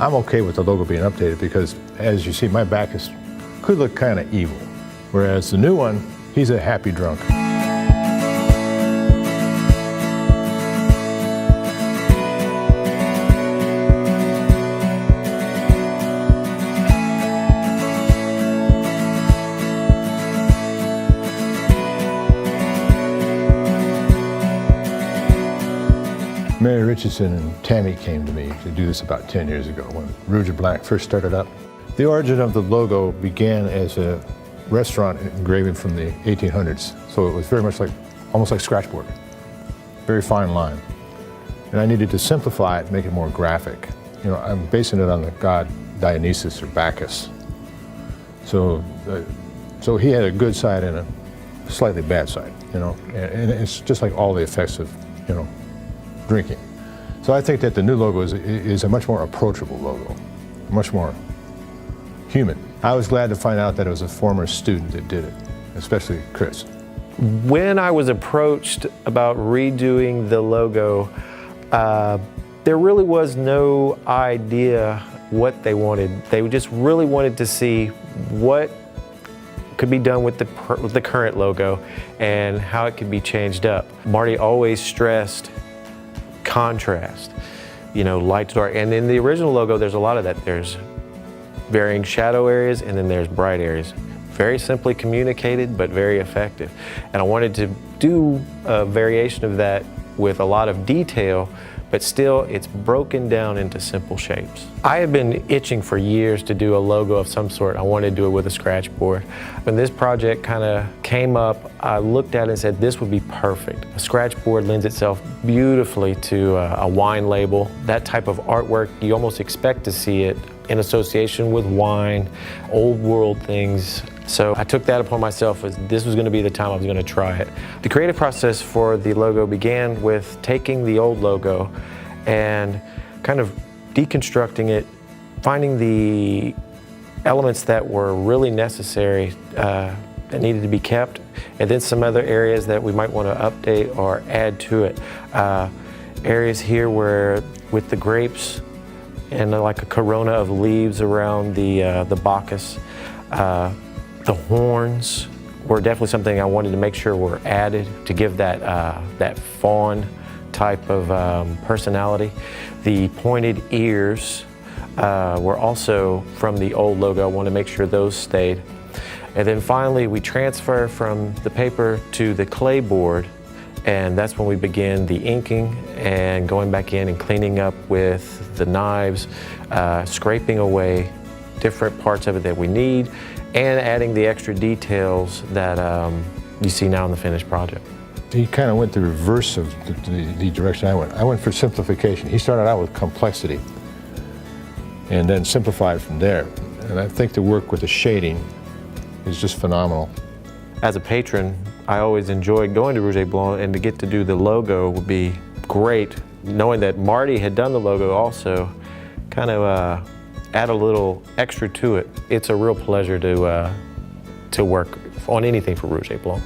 I'm okay with the logo being updated because, as you see, my back could look kind of evil, whereas the new one, he's a happy drunk. Mary Richardson and Tammy came to me to do this about 10 years ago when Rouge and Blanc first started up. The origin of the logo began as a restaurant engraving from the 1800s, so it was very much almost like scratchboard, very fine line. And I needed to simplify it, make it more graphic. You know, I'm basing it on the god Dionysus or Bacchus. So he had a good side and a slightly bad side, you know, and it's just like all the effects of, you know, drinking. So I think that the new logo is a much more approachable logo, much more human. I was glad to find out that it was a former student that did it, especially Chris. When I was approached about redoing the logo, there really was no idea what they wanted. They just really wanted to see what could be done with the current logo and how it could be changed up. Marty always stressed contrast, you know, light to dark. And in the original logo, there's a lot of that. There's varying shadow areas and then there's bright areas. Very simply communicated, but very effective. And I wanted to do a variation of that with a lot of detail, but still it's broken down into simple shapes. I have been itching for years to do a logo of some sort. I wanted to do it with a scratch board. When this project kind of came up, I looked at it and said, this would be perfect. A scratch board lends itself beautifully to a wine label. That type of artwork, you almost expect to see it in association with wine, old world things. So I took that upon myself as this was going to be the time I was going to try it. The creative process for the logo began with taking the old logo and kind of deconstructing it, finding the elements that were really necessary that needed to be kept, and then some other areas that we might want to update or add to it. Areas here where with the grapes and like a corona of leaves around the Bacchus. The horns were definitely something I wanted to make sure were added to give that fawn type of personality. The pointed ears were also from the old logo. I wanted to make sure those stayed. And then finally we transfer from the paper to the clay board, and that's when we begin the inking and going back in and cleaning up with the knives, scraping away different parts of it that we need, and adding the extra details that you see now in the finished project. He kind of went the reverse of the direction I went. I went for simplification. He started out with complexity and then simplified from there. And I think the work with the shading is just phenomenal. As a patron, I always enjoyed going to Rouge et Blanc, and to get to do the logo would be great. Knowing that Marty had done the logo also kind of add a little extra to it. It's a real pleasure to work on anything for Rouge et Blanc.